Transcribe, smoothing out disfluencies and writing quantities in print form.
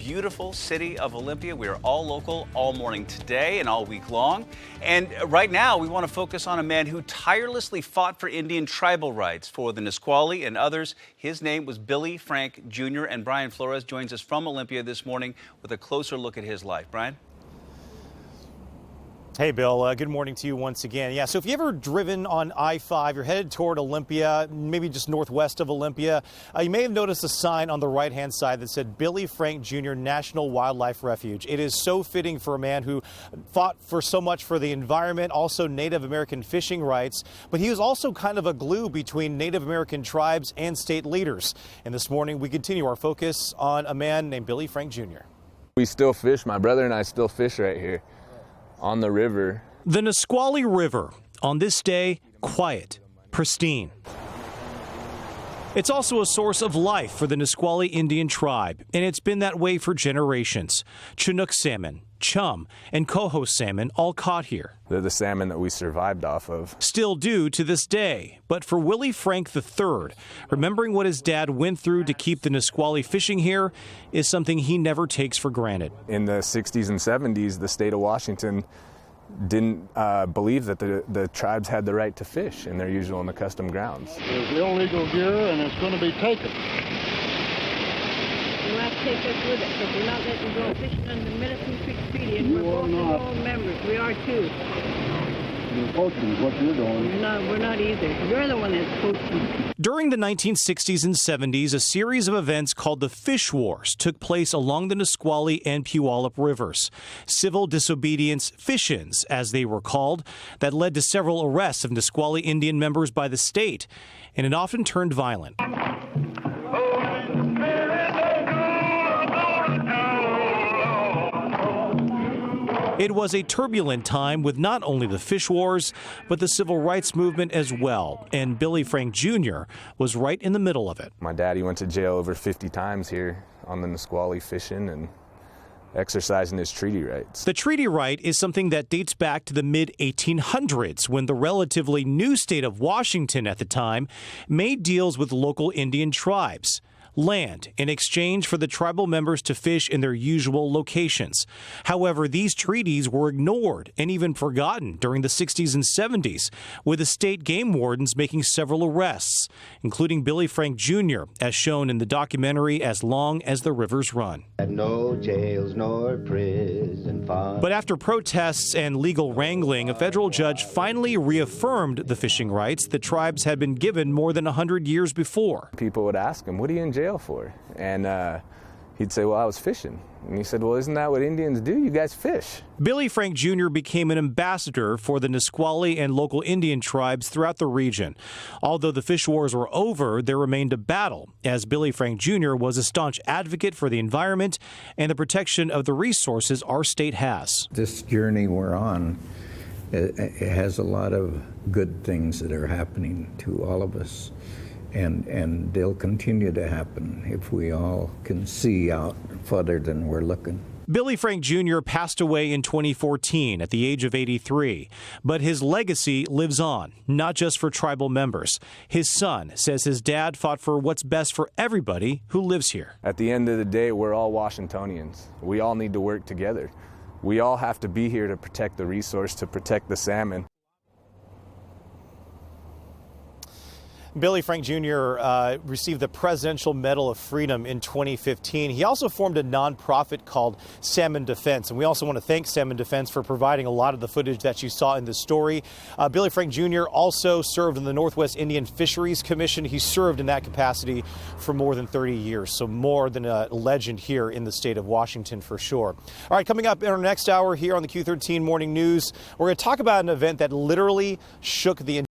beautiful city of Olympia. We are all local all morning today and all week long. And right now, we want to focus on a man who tirelessly fought for Indian tribal rights for the Nisqually and others. His name was Billy Frank Jr. And Brian Flores joins us from Olympia this morning with a closer look at his life. Brian? Hey, Bill. Good morning to you once again. Yeah, so if you've ever driven on I-5, you're headed toward Olympia, maybe just northwest of Olympia, you may have noticed a sign on the right-hand side that said Billy Frank Jr. National Wildlife Refuge. It is so fitting for a man who fought for so much for the environment, also Native American fishing rights, but he was also kind of a glue between Native American tribes and state leaders. And this morning, we continue our focus on a man named Billy Frank Jr. We still fish. My brother and I still fish right here on the river. The Nisqually River, on this day, quiet, pristine. It's also a source of life for the Nisqually Indian tribe, and it's been that way for generations. Chinook salmon, chum, and coho salmon all caught here. They're the salmon that we survived off of. Still do to this day. But for Willie Frank III, remembering what his dad went through to keep the Nisqually fishing here is something he never takes for granted. In the 60s and 70s, the state of Washington didn't believe that the tribes had the right to fish in their usual and accustomed grounds. It's illegal gear and it's going to be taken. You have to take us with it because we're not letting go fishing under the Medicine Creek Treaty, and we're both enrolled members. We are too. You're poaching what you're doing. We're not either. You're the one that's poaching. During the 1960s and 70s, a series of events called the Fish Wars took place along the Nisqually and Puyallup rivers. Civil disobedience fish-ins, as they were called, that led to several arrests of Nisqually Indian members by the state, and it often turned violent. It was a turbulent time with not only the fish wars, but the civil rights movement as well. And Billy Frank Jr. was right in the middle of it. My daddy went to jail over 50 times here on the Nisqually fishing and exercising his treaty rights. The treaty right is something that dates back to the mid-1800s when the relatively new state of Washington at the time made deals with local Indian tribes. Land in exchange for the tribal members to fish in their usual locations. However, these treaties were ignored and even forgotten during the 60s and 70s, with the state game wardens making several arrests, including Billy Frank Jr., as shown in the documentary As Long as the Rivers Run. No jails nor prison farm. But after protests and legal wrangling, a federal judge finally reaffirmed the fishing rights the tribes had been given more than 100 years before. People would ask him, "What are you in jail for?" And he'd say, "Well, I was fishing." And he said, "Well, isn't that what Indians do? You guys fish." Billy Frank Jr. became an ambassador for the Nisqually and local Indian tribes throughout the region. Although the fish wars were over, there remained a battle, as Billy Frank Jr. was a staunch advocate for the environment and the protection of the resources our state has. This journey we're on, it has a lot of good things that are happening to all of us. And they'll continue to happen if we all can see out further than we're looking. Billy Frank Jr. passed away in 2014 at the age of 83, but his legacy lives on, not just for tribal members. His son says his dad fought for what's best for everybody who lives here. At the end of the day, we're all Washingtonians. We all need to work together. We all have to be here to protect the resource, to protect the salmon. Billy Frank Jr. Received the Presidential Medal of Freedom in 2015. He also formed a nonprofit called Salmon Defense, and we also want to thank Salmon Defense for providing a lot of the footage that you saw in this story. Billy Frank Jr. also served in the Northwest Indian Fisheries Commission. He served in that capacity for more than 30 years, so more than a legend here in the state of Washington for sure. All right, coming up in our next hour here on the Q13 Morning News, we're going to talk about an event that literally shook the